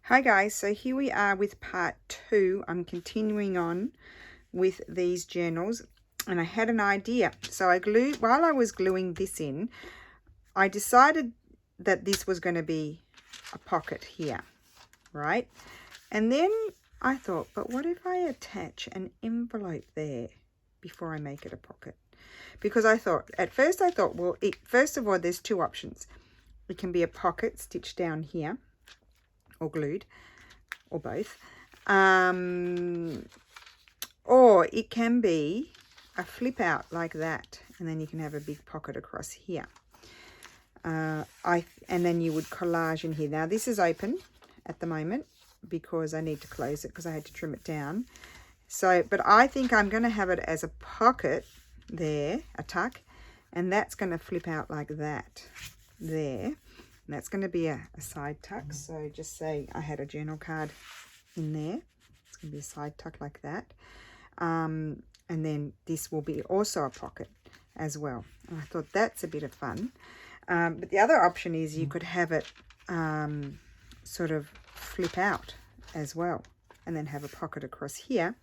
Hi guys, so here we are with part 2. I'm continuing on with these journals and I had an idea. So while I was gluing this in, I decided that this was going to be a pocket here, right? And then I thought, but what if I attach an envelope there before I make it a pocket? Because at first I thought, well, first of all, there's two options. It can be a pocket stitched down here or glued, or both, or it can be a flip out like that, and then you can have a big pocket across here. And then you would collage in here. Now this is open at the moment because I need to close it because I had to trim it down. So, but I think I'm going to have it as a pocket there, a tuck, and that's going to flip out like that there. And that's going to be a side tuck. So just say I had a journal card in there. It's going to be a side tuck like that. And then this will be also a pocket as well. And I thought that's a bit of fun. But the other option is you could have it sort of flip out as well. And then have a pocket across here.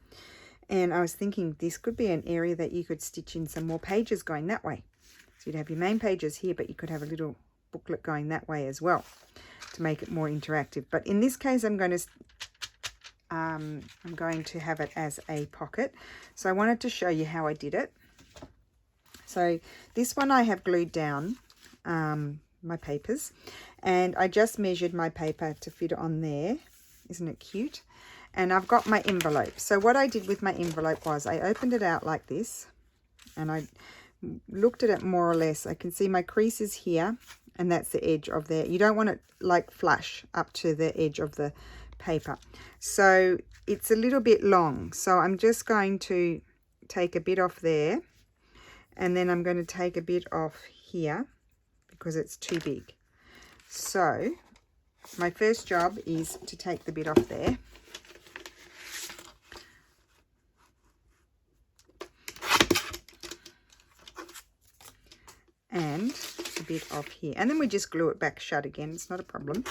And I was thinking this could be an area that you could stitch in some more pages going that way. So you'd have your main pages here, but you could have a little booklet going that way as well to make it more interactive. But in this case, I'm going to have it as a pocket. So I wanted to show you how I did it. So this one I have glued down my papers, and I just measured my paper to fit on there. Isn't it cute? And I've got my envelope. So what I did with my envelope was I opened it out like this, and I looked at it more or less. I can see my creases here, and that's the edge of there. You don't want it like flush up to the edge of the paper. So it's a little bit long. So I'm just going to take a bit off there, and then I'm going to take a bit off here because it's too big. So my first job is to take the bit off there. And a bit off here, and then we just glue it back shut again. It's not a problem.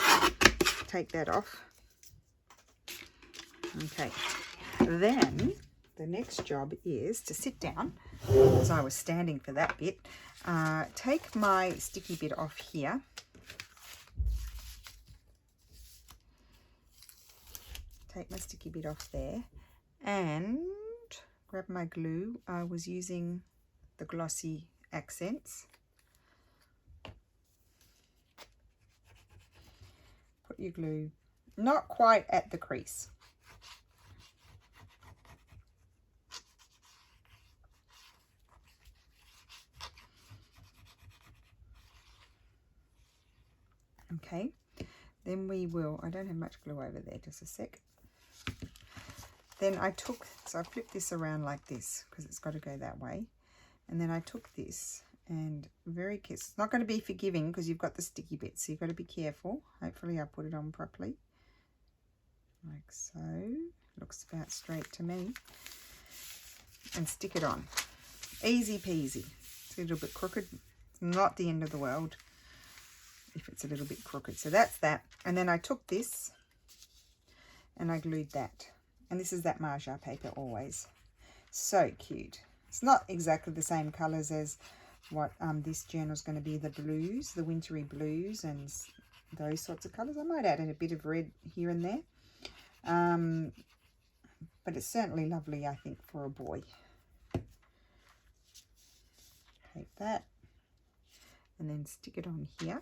Take that off. Okay, then the next job is to sit down, as I was standing for that bit. Take my sticky bit off here, take my sticky bit off there, and grab my glue. I was using the glossy accents. Put your glue not quite at the crease. Okay, then we will, I don't have much glue over there, just a sec. Then I flipped this around like this because it's got to go that way. And then I took this and it's not going to be forgiving because you've got the sticky bits, so you've got to be careful. Hopefully I put it on properly, like so. Looks about straight to me. And stick it on. Easy peasy. It's a little bit crooked. It's not the end of the world if it's a little bit crooked. So that's that. And then I took this and I glued that. And this is that Marja paper always. So cute. It's not exactly the same colours as what this journal is going to be, the blues, the wintry blues and those sorts of colours. I might add in a bit of red here and there. But it's certainly lovely, I think, for a boy. Take that and then stick it on here.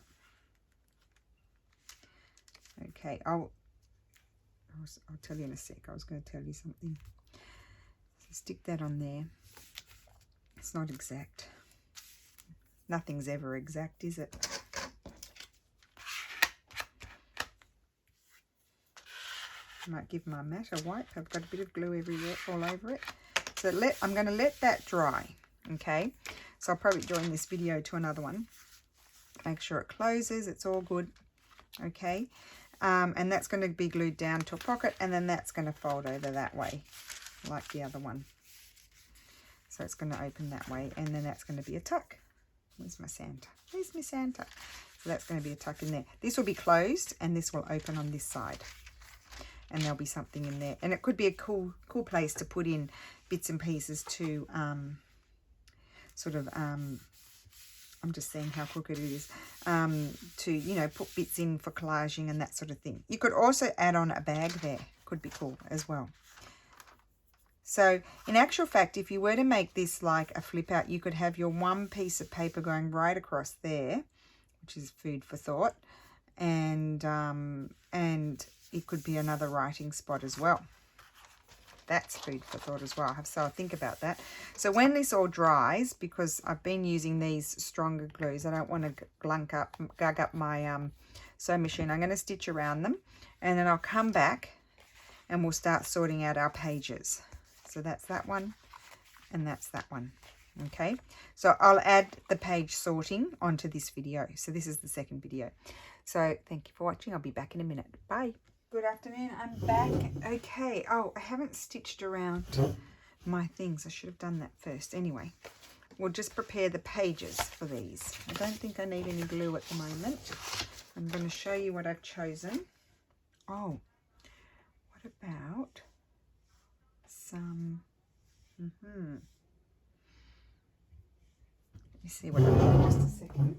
Okay, I'll tell you in a sec. I was going to tell you something. So stick that on there. It's not exact. Nothing's ever exact, is it? I might give my mat a wipe. I've got a bit of glue everywhere, all over it. So I'm going to let that dry. Okay, so I'll probably join this video to another one. Make sure it closes. It's all good. Okay, and that's going to be glued down to a pocket, and then that's going to fold over that way, like the other one. So it's going to open that way, and then that's going to be a tuck. Where's my Santa? Where's my Santa? So that's going to be a tuck in there. This will be closed, and this will open on this side. and there'll be something in there. And it could be a cool place to put in bits and pieces to I'm just seeing how crooked it is, to, you know, put bits in for collaging and that sort of thing. You could also add on a bag there. Could be cool as well. So in actual fact, if you were to make this like a flip out, you could have your one piece of paper going right across there, which is food for thought. And it could be another writing spot as well. That's food for thought as well. So I'll think about that. So when this all dries, because I've been using these stronger glues, I don't want to gug up my sewing machine. I'm going to stitch around them, and then I'll come back and we'll start sorting out our pages. So that's that one, and that's that one. Okay, so I'll add the page sorting onto this video. So this is the second video. So thank you for watching. I'll be back in a minute. Bye. Good afternoon, I'm back. Okay, oh, I haven't stitched around my things. I should have done that first. Anyway, we'll just prepare the pages for these. I don't think I need any glue at the moment. I'm going to show you what I've chosen. Oh, what about some, let me see what I've got, just a second.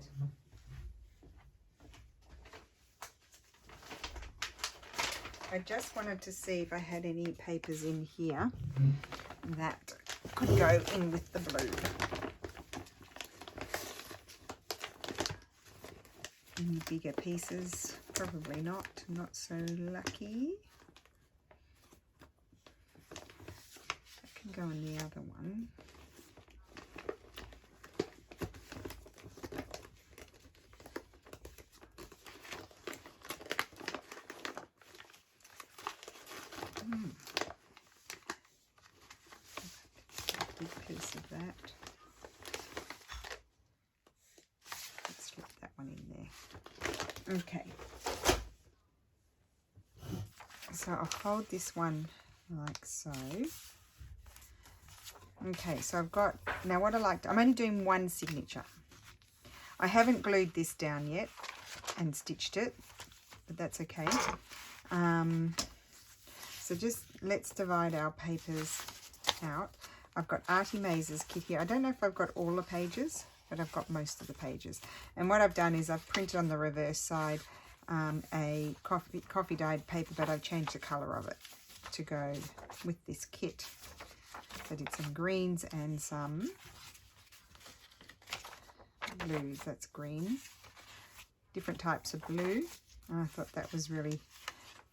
I just wanted to see if I had any papers in here that could go in with the blue. Any bigger pieces? Probably not. Not so lucky. That can go in the other one. Big piece of that. Let's slip that one in there. Okay. So I'll hold this one like so. Okay, so I've got, now what I like, I'm only doing one signature. I haven't glued this down yet and stitched it, but that's okay. So just let's divide our papers out. I've got Artie Maze's kit here. I don't know if I've got all the pages, but I've got most of the pages. And what I've done is I've printed on the reverse side a coffee dyed paper, but I've changed the colour of it to go with this kit. So I did some greens and some blues. That's green. Different types of blue. I thought that was really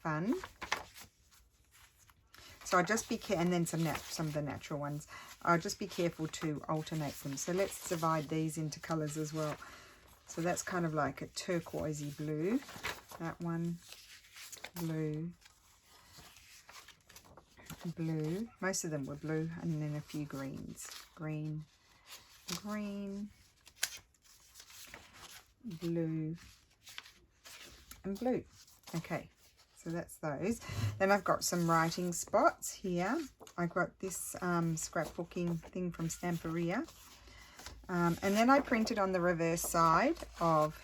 fun. So I'll just be careful, and then some of the natural ones. I'll just be careful to alternate them. So let's divide these into colours as well. So that's kind of like a turquoisey blue. That one, blue, blue. Most of them were blue, and then a few greens. Green, green, blue, and blue. Okay. So that's those. Then I've got some writing spots here. I got this scrapbooking thing from Stamperia. And then I printed on the reverse side of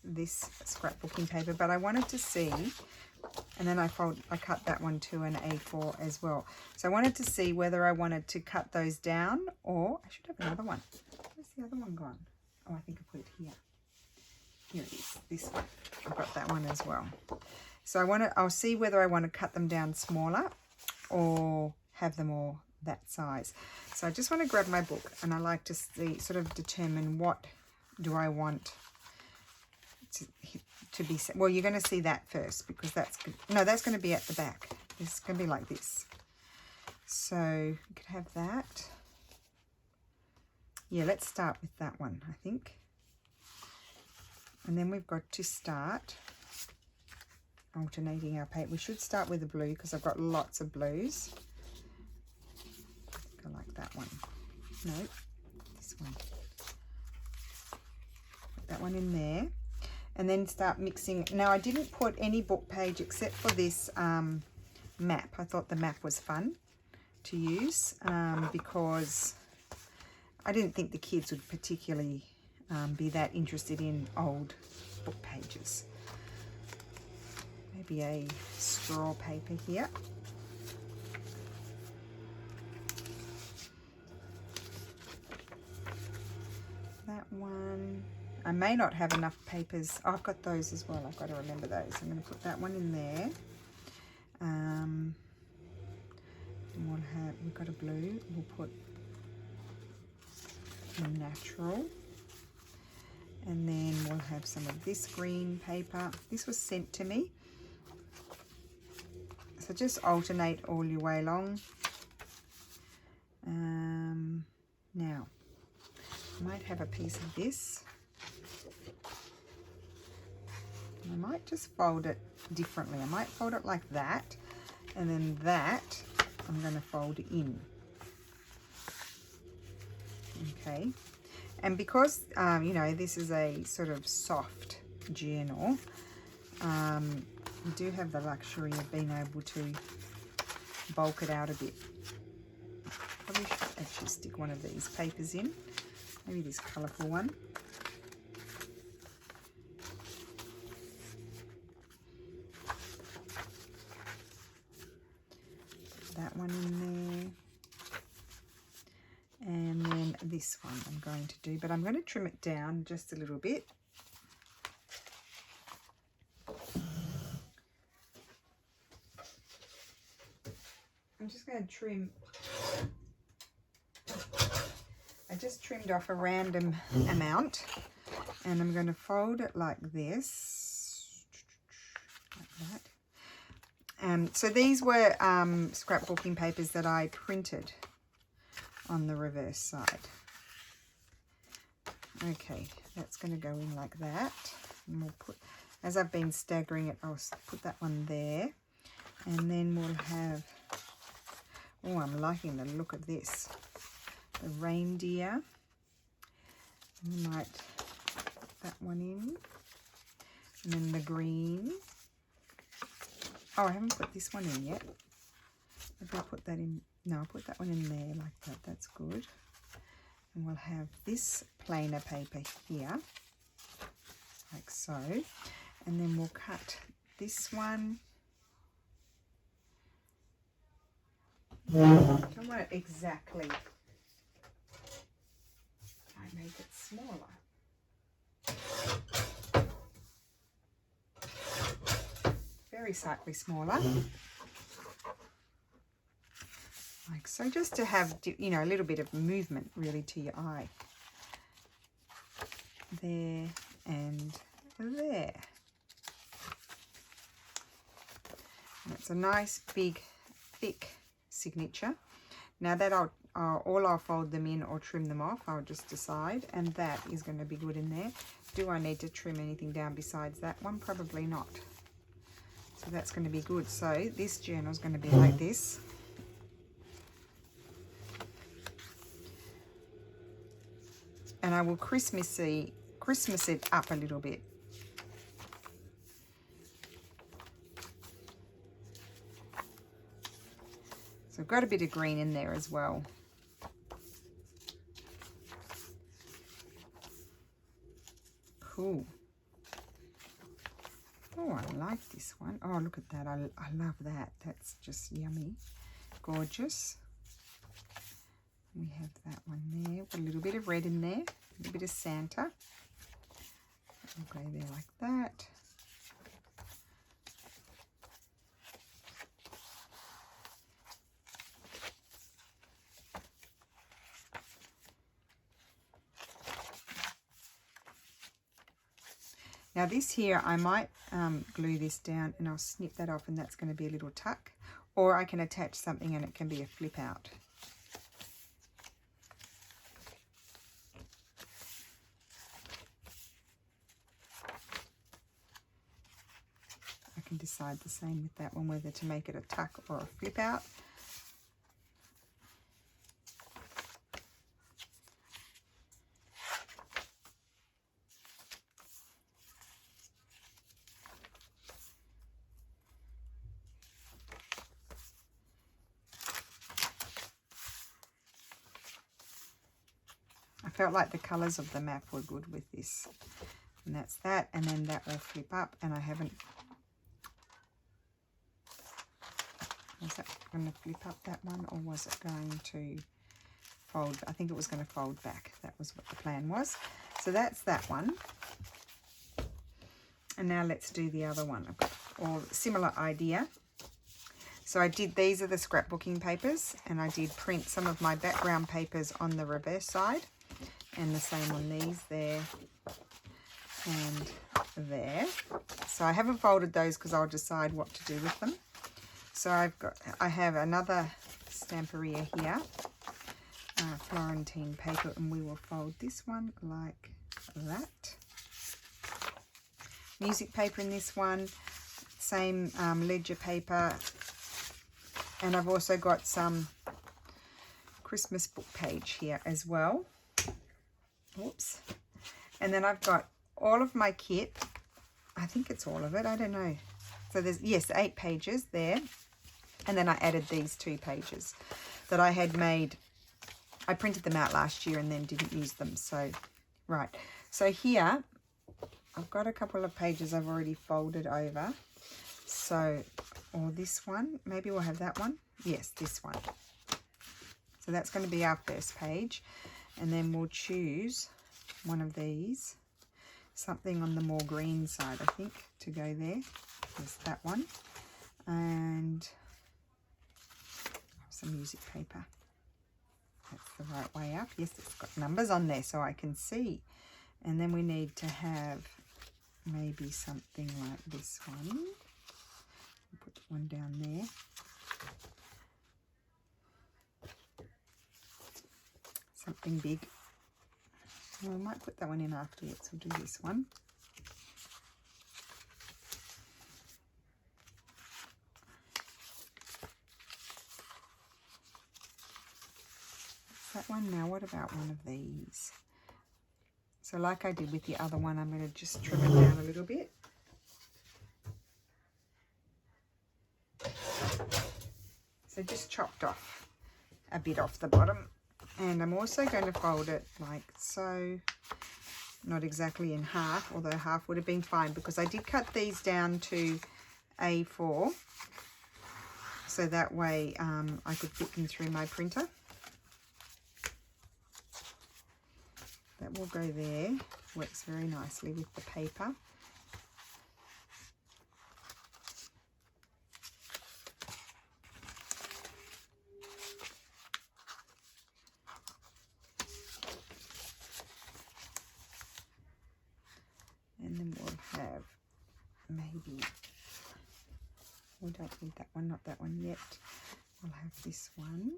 this scrapbooking paper, but I wanted to see, and then I cut that one to an A4 as well. So I wanted to see whether I wanted to cut those down, or I should have another one. Where's the other one gone? Oh, I think I put it here. Here it is, this one. I've got that one as well. So I'll see whether I want to cut them down smaller or have them all that size. So I just want to grab my book, and I like to see, sort of determine what do I want to be, well, you're going to see that first, because that's going to be at the back. It's going to be like this. So you could have that. Yeah, let's start with that one, I think. And then we've got to start alternating our paper. We should start with the blue because I've got lots of blues. I like that one. No, this one. Put that one in there. And then start mixing. Now I didn't put any book page except for this map. I thought the map was fun to use because I didn't think the kids would particularly be that interested in old book pages. could be a straw paper here. That one, I may not have enough papers. Oh, I've got those as well. I've got to remember those. I'm going to put that one in there. And we've got a blue. We'll put a natural. And then we'll have some of this green paper. This was sent to me. So just alternate all your way along. Now, I might have a piece of this. I might just fold it differently. I might fold it like that, and then that I'm going to fold in. Okay, and because you know, this is a sort of soft journal, you do have the luxury of being able to bulk it out a bit. Probably should actually stick one of these papers in, maybe this colourful one. That one in there, and then this one I'm going to do, but I'm going to trim it down just a little bit. I'm just going to trim. I just trimmed off a random amount, and I'm going to fold it like this, like that. So these were scrapbooking papers that I printed on the reverse side. Okay, that's going to go in like that. And we'll put, as I've been staggering it, I'll put that one there. And then we'll have, oh, I'm liking the look of this. The reindeer. We might put that one in. And then the green. Oh, I haven't put this one in yet. Maybe I'll put that in. No, I'll put that one in there like that. That's good. And we'll have this plainer paper here, like so. And then we'll cut this one. I don't want it exactly. I make it smaller. Very slightly smaller. Like so, just to have, you know, a little bit of movement really to your eye. There and there. And it's a nice big thick signature. Now that I'll fold them in or trim them off, I'll just decide, and that is going to be good in there. Do I need to trim anything down besides that one? Probably not. So that's going to be good. So this journal is going to be like this. And I will Christmas it up a little bit. So I've got a bit of green in there as well. Cool. Oh, I like this one. Oh, look at that. I love that. That's just yummy. Gorgeous. We have that one there. Put a little bit of red in there. A little bit of Santa. We'll go there like that. Now this here, I might glue this down and I'll snip that off, and that's going to be a little tuck. Or I can attach something and it can be a flip out. I can decide the same with that one, whether to make it a tuck or a flip out. I felt like the colours of the map were good with this. And that's that. And then that will flip up. And I haven't Was that going to flip up, that one, or was it going to fold? I think it was going to fold back. That was what the plan was. So that's that one. And now let's do the other one. I've got all similar idea. So I did, these are the scrapbooking papers, and I did print some of my background papers on the reverse side, and the same on these there and there. So I haven't folded those because I'll decide what to do with them. So I have another Stamperia here, Florentine paper, and we will fold this one like that. Music paper in this one, same ledger paper, and I've also got some Christmas book page here as well. Oops. And then I've got all of my kit. I think it's all of it, I don't know. So there's, yes, 8 pages there. And then I added these 2 pages that I had made. I printed them out last year and then didn't use them. So, right. So here, I've got a couple of pages I've already folded over. So, or this one, maybe we'll have that one. Yes, this one. So that's going to be our first page. And then we'll choose one of these. Something on the more green side, I think, to go there. There's that one. And some music paper. That's the right way up. Yes, it's got numbers on there so I can see. And then we need to have maybe something like this one. Put one down there. Something big. Well, I might put that one in afterwards. We'll do this one. That one. Now what about one of these? So like I did with the other one, I'm going to just trim it down a little bit. So just chopped off a bit off the bottom, and I'm also going to fold it like so, not exactly in half, although half would have been fine because I did cut these down to A4 so that way I could fit them through my printer. That will go there, works very nicely with the paper. And then we'll have maybe, we don't need that one, not that one yet. We'll have this one.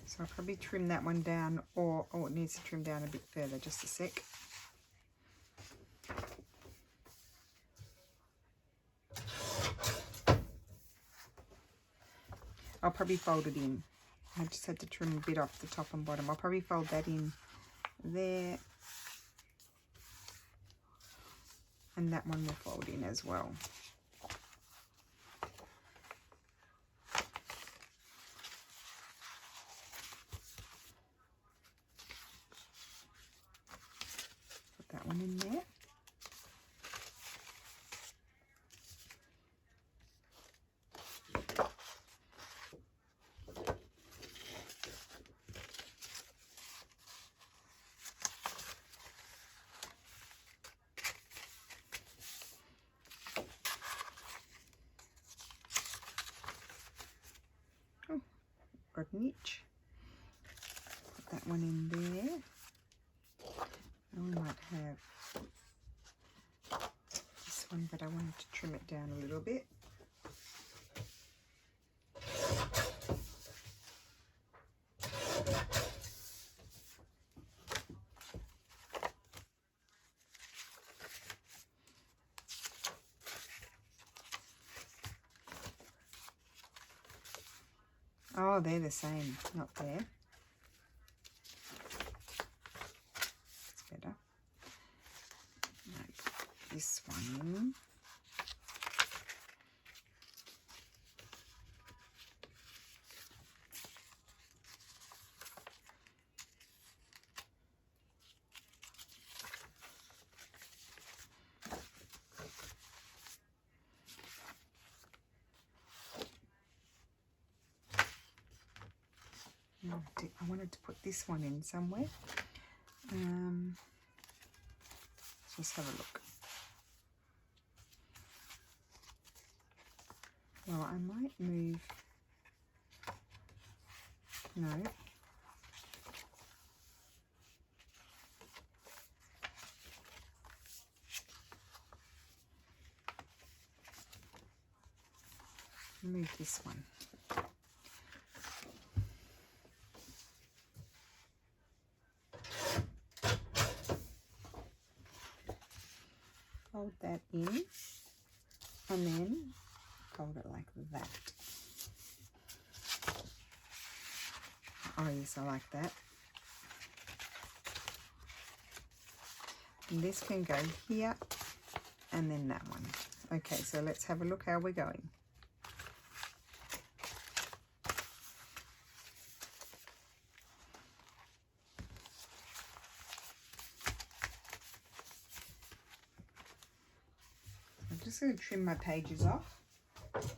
So I'll probably trim that one down, or it needs to trim down a bit further, just a sec. I'll probably fold it in. I just had to trim a bit off the top and bottom. I'll probably fold that in there. And that one will fold in as well. Put that one in there. Got an itch. Put that one in there. And we might have this one, but I wanted to trim it down a little bit. Oh, they're the same, not there. It's better. Like this one. I wanted to put this one in somewhere. Let's just have a look. Well, I might move. No. Move this one. Fold that in and then fold it like that. Oh yes, I like that. And this can go here and then that one. Okay, so let's have a look how we're going. I'm just going to trim my pages off. Let's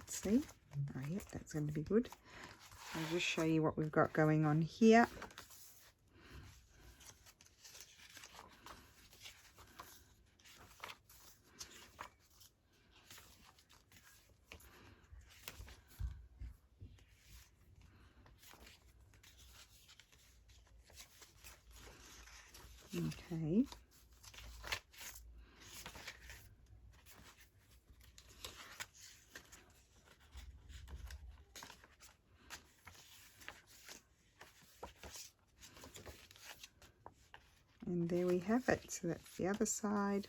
see. Oh, yep, that's going to be good. I'll just show you what we've got going on here. Okay. And there we have it. So that's the other side.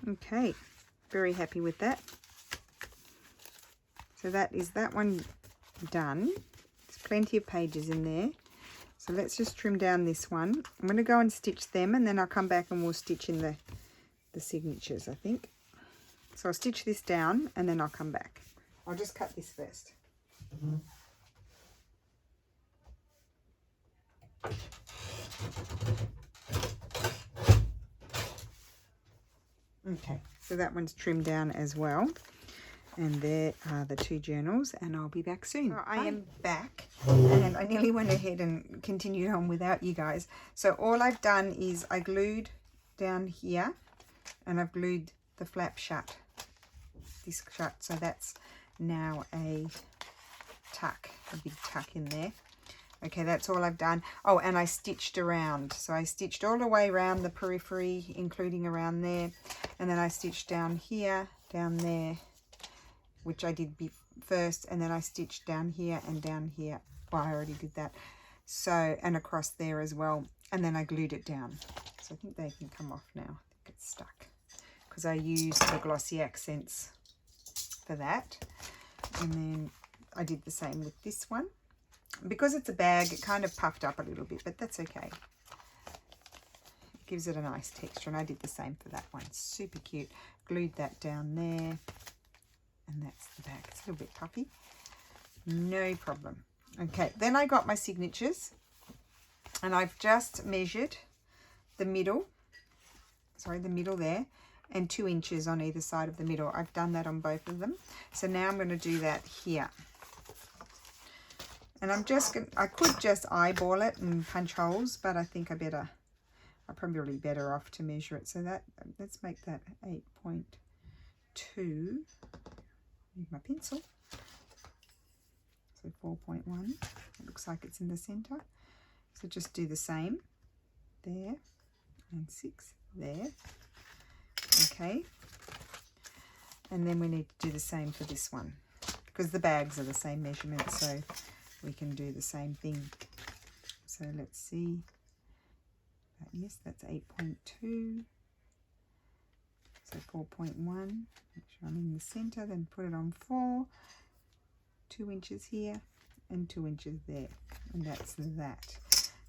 Okay, very happy with that. So that is that one done. There's plenty of pages in there. So let's just trim down this one. I'm going to go and stitch them and then I'll come back and we'll stitch in the signatures, I think. So I'll stitch this down and then I'll come back. I'll just cut this first. Okay, so that one's trimmed down as well. And there are the two journals and I'll be back soon. So I am back and I nearly went ahead and continued on without you guys. So all I've done is I glued down here and I've glued the flap shut, this shut. So that's now a tuck, a big tuck in there. Okay, that's all I've done. Oh, and I stitched around. So I stitched all the way around the periphery, including around there. And then I stitched down here, down there, which I did first. And then I stitched down here and down here. Well, I already did that. So, and across there as well. And then I glued it down. So I think they can come off now. I think it's stuck. Because I used the glossy accents for that. And then I did the same with this one. Because it's a bag, it kind of puffed up a little bit, but that's okay. It gives it a nice texture, and I did the same for that one. Super cute. Glued that down there, and that's the bag. It's a little bit puffy. No problem. Okay, then I got my signatures, and I've just measured the middle, sorry, the middle there, and 2 inches on either side of the middle. I've done that on both of them. So now I'm going to do that here. And I'm just going to, I could just eyeball it and punch holes, but I think I'm probably better off to measure it. So that, let's make that 8.2. Need my pencil. So 4.1. It looks like it's in the center. So just do the same there and 6 there. Okay. And then we need to do the same for this one because the bags are the same measurement. So we can do the same thing. So let's see. Yes, that's 8.2. So 4.1. Make sure I'm in the center, then put it on 4. 2 inches here and 2 inches there. And that's that.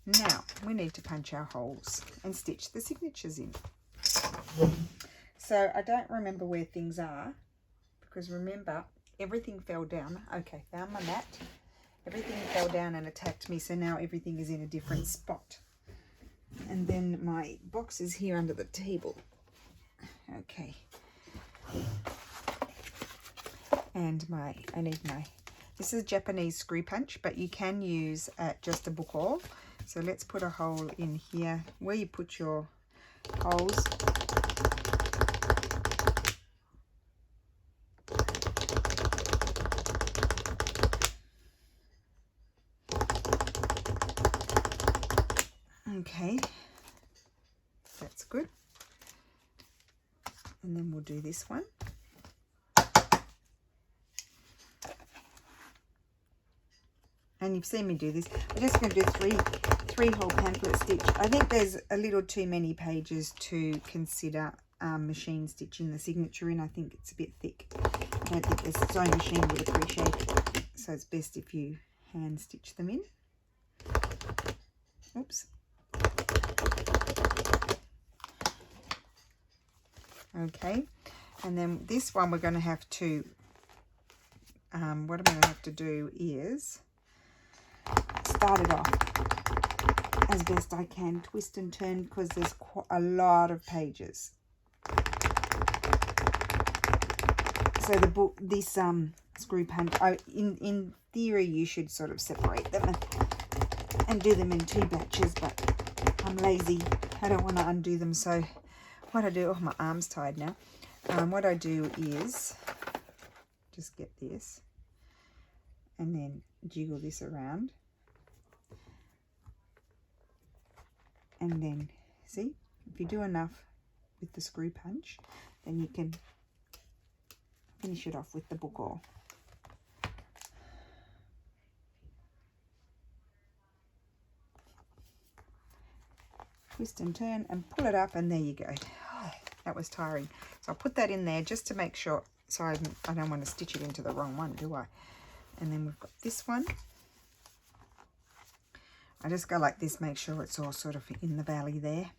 Now we need to punch our holes and stitch the signatures in. So I don't remember where things are, because remember, everything fell down. Okay, found my mat. Everything fell down and attacked me, so now everything is in a different spot. And then my box is here under the table. Okay. And I need my, this is a Japanese screw punch, but you can use just a book awl. So let's put a hole in here where you put your holes. Okay, that's good. And then we'll do this one. And you've seen me do this. I'm just going to do three hole pamphlet stitch. I think there's a little too many pages to consider machine stitching the signature in. I think it's a bit thick. I don't think the sewing machine would appreciate it. So it's best if you hand stitch them in. Oops. Okay, and then this one we're going to have to, what I'm going to have to do is start it off as best I can, twist and turn, because there's quite a lot of pages. So the book, this screw punch, in theory you should sort of separate them and do them in 2 batches, but I'm lazy. I don't want to undo them, so what I do, oh, my arm's tired now. What I do is just get this and then jiggle this around. And then, see, if you do enough with the screw punch, then you can finish it off with the book awl. Twist and turn and pull it up, and there you go. Oh, that was tiring. So I'll put that in there just to make sure, so I don't want to stitch it into the wrong one, do I? And then we've got this one. I just go like this, make sure it's all sort of in the valley there.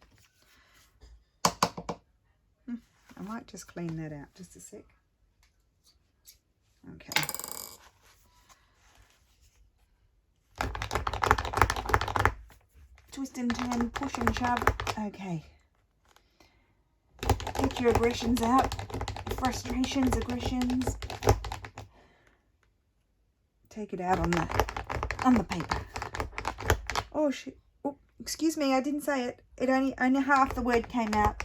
I might just clean that out just a sec. Okay. Twist and turn, push and shove. Okay. Get your aggressions out. Frustrations, aggressions. Take it out on the paper. Oh shit. Oh, excuse me, I didn't say it. It only half the word came out.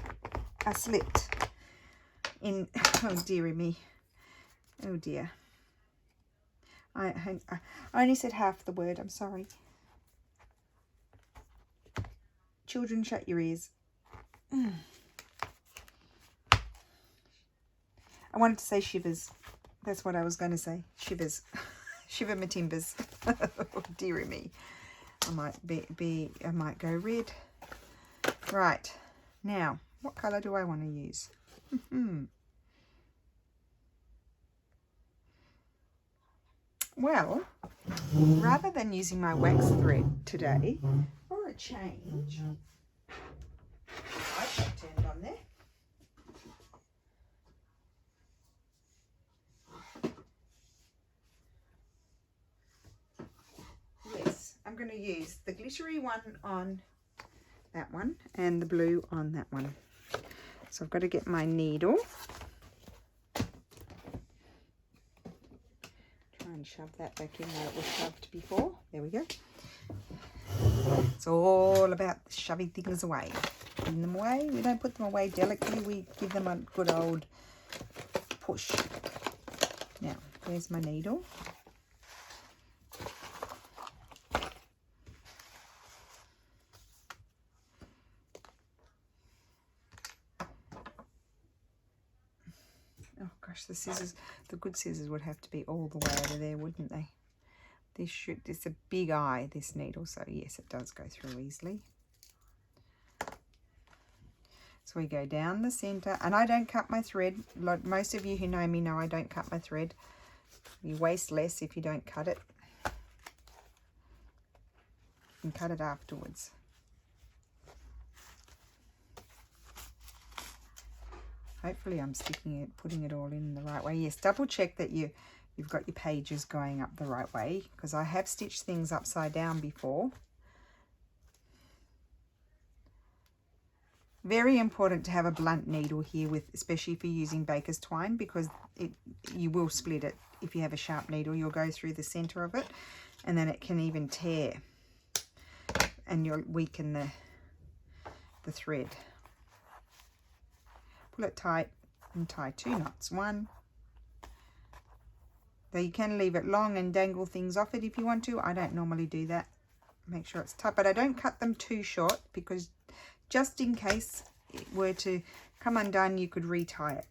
I slipped. Oh dearie me. Oh dear. I only said half the word. I'm sorry. Children, shut your ears. I wanted to say shivers. That's what I was going to say. Shivers. Shiver my timbers. Oh, dearie me. I might go red. Right. Now, what colour do I want to use? Well, rather than using my wax thread today, for a change, light got turned on there. Yes, I'm going to use the glittery one on that one and the blue on that one. So I've got to get my needle. Try and shove that back in where it was shoved before. There we go. It's all about shoving things away. Putting them away. We don't put them away delicately. We give them a good old push. Now, there's my needle. Oh gosh, the scissors, the good scissors would have to be all the way over there, wouldn't they? It's a big eye, this needle, so yes, it does go through easily. So we go down the center, and I don't cut my thread. Like most of you who know me know I don't cut my thread. You waste less if you don't cut it. and cut it afterwards. Hopefully I'm putting it all in the right way. Yes, double check that you've got your pages going up the right way, because I have stitched things upside down before. Very important to have a blunt needle here, especially if you're using baker's twine, because you will split it. If you have a sharp needle, you'll go through the center of it, and then it can even tear, and you'll weaken the thread. Pull it tight and tie 2 knots. 1. Though you can leave it long and dangle things off it if you want to. I don't normally do that. Make sure it's tight, but I don't cut them too short, because just in case it were to come undone, you could retie it.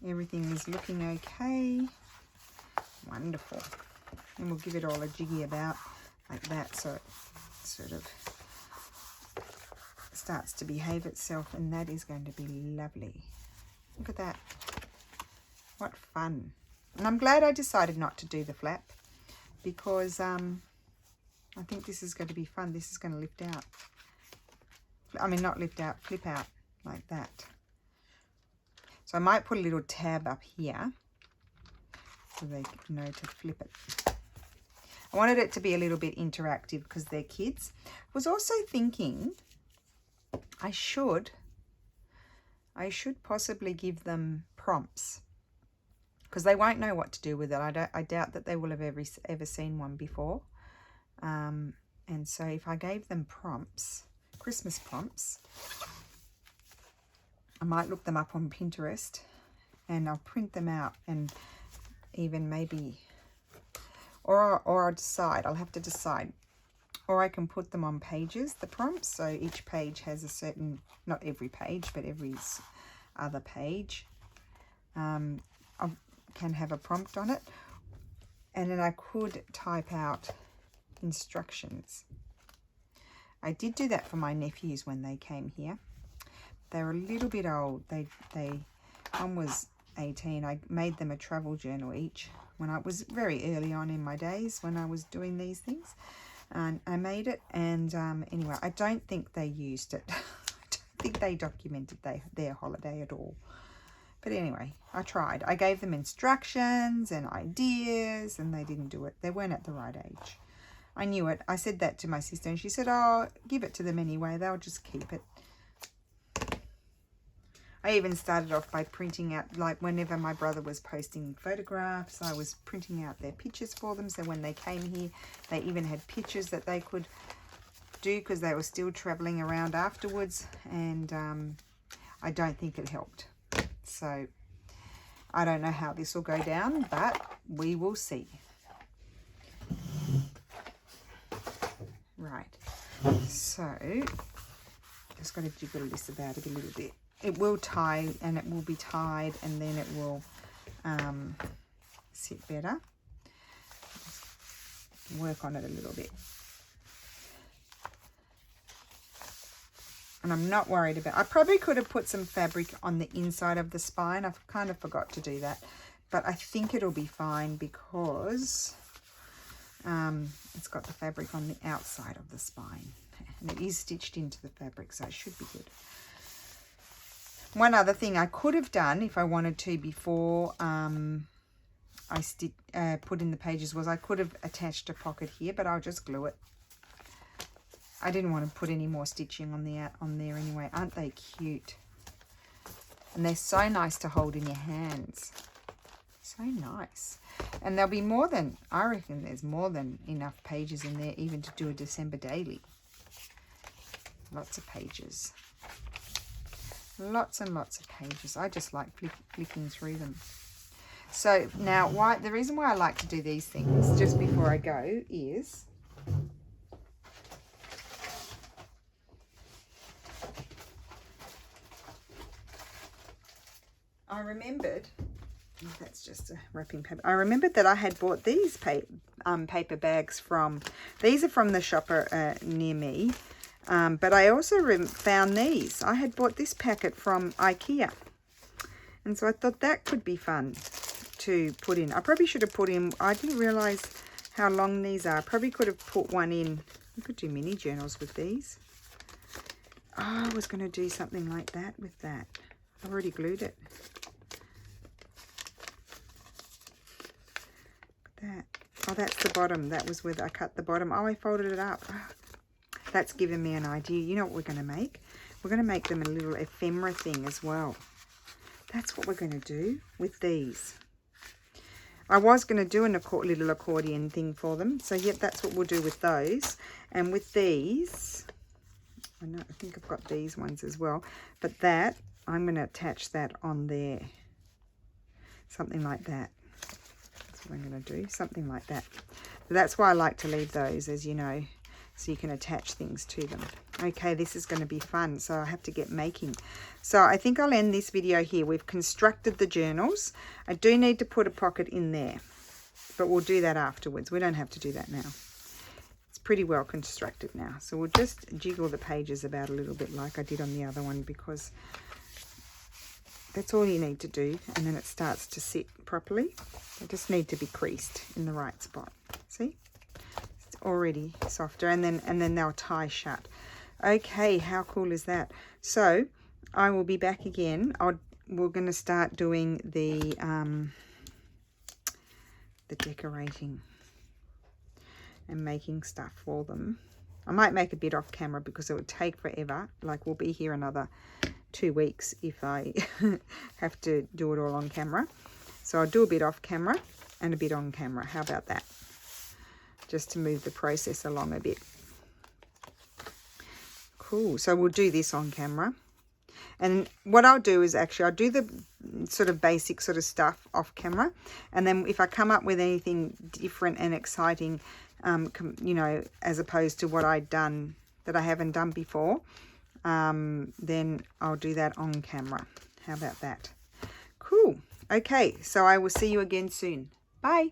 Everything is looking okay. Wonderful. And we'll give it all a jiggy about like that, so it sort of starts to behave itself, and that is going to be lovely. Look at that. What fun. And I'm glad I decided not to do the flap, because I think this is going to be fun. This is going to lift out. I mean, not lift out, flip out like that. So I might put a little tab up here so they know to flip it. I wanted it to be a little bit interactive because they're kids. I was also thinking I should possibly give them prompts, because they won't know what to do with it. I doubt that they will have ever seen one before. And so if I gave them prompts, Christmas prompts, I might look them up on Pinterest, and I'll print them out, and even maybe, or I'll decide, I'll have to decide, or I can put them on pages, the prompts, so each page has a certain, not every page, but every other page I can have a prompt on it, and then I could type out instructions. I did do that for my nephews when they came here. They were a little bit old. One was 18. I made them a travel journal each when I was very early on in my days when I was doing these things, and I made it. And anyway, I don't think they used it. I don't think they documented their holiday at all. But anyway, I tried. I gave them instructions and ideas, and they didn't do it. They weren't at the right age. I knew it. I said that to my sister, and she said, oh, give it to them anyway. They'll just keep it. I even started off by printing out, like whenever my brother was posting photographs, I was printing out their pictures for them. So when they came here, they even had pictures that they could do, because they were still traveling around afterwards. And I don't think it helped. So I don't know how this will go down, but we will see. Right, so just got to jiggle this about a little bit. It will tie, and it will be tied, and then it will sit better. Work on it a little bit. And I'm not worried about, I probably could have put some fabric on the inside of the spine. I kind of forgot to do that, but I think it'll be fine, because it's got the fabric on the outside of the spine, and it is stitched into the fabric, so it should be good. One other thing I could have done if I wanted to before I put in the pages was I could have attached a pocket here, but I'll just glue it. I didn't want to put any more stitching on there anyway. Aren't they cute? And they're so nice to hold in your hands. So nice. And there'll be more than, I reckon there's more than enough pages in there even to do a December daily. Lots of pages. Lots and lots of pages. I just like flicking through them. So now the reason why I like to do these things just before I go is I remembered, that's just a wrapping paper. I remembered that I had bought these paper bags from, these are from the shopper near me, but I also found these. I had bought this packet from IKEA, and so I thought that could be fun to put in. I probably should have put in, I didn't realise how long these are. Probably could have put one in. You could do mini journals with these. Oh, I was going to do something like that with that. I've already glued it. That. Oh, that's the bottom. That was where I cut the bottom. Oh, I folded it up. Oh, that's given me an idea. You know what we're going to make? We're going to make them a little ephemera thing as well. That's what we're going to do with these. I was going to do a little accordion thing for them. So, yep, that's what we'll do with those. And with these, I think I've got these ones as well. But that, I'm going to attach that on there. Something like that. That's what I'm going to do. Something like that. But that's why I like to leave those, as you know, so you can attach things to them. Okay, this is going to be fun, so I have to get making. So I think I'll end this video here. We've constructed the journals. I do need to put a pocket in there, but we'll do that afterwards. We don't have to do that now. It's pretty well constructed now. So we'll just jiggle the pages about a little bit like I did on the other one, because that's all you need to do, and then it starts to sit properly. They just need to be creased in the right spot. See? It's already softer, and then they'll tie shut. Okay, how cool is that? So I will be back again. We're going to start doing the decorating and making stuff for them. I might make a bit off camera because it would take forever. Like, we'll be here another 2 weeks if I have to do it all on camera. So I'll do a bit off camera and a bit on camera. How about that? Just to move the process along a bit. Cool. So we'll do this on camera. And what I'll do is actually I'll do the sort of basic sort of stuff off camera. And then if I come up with anything different and exciting, you know, as opposed to what I'd done that I haven't done before, then I'll do that on camera. How about that? Cool. Okay, so I will see you again soon. Bye.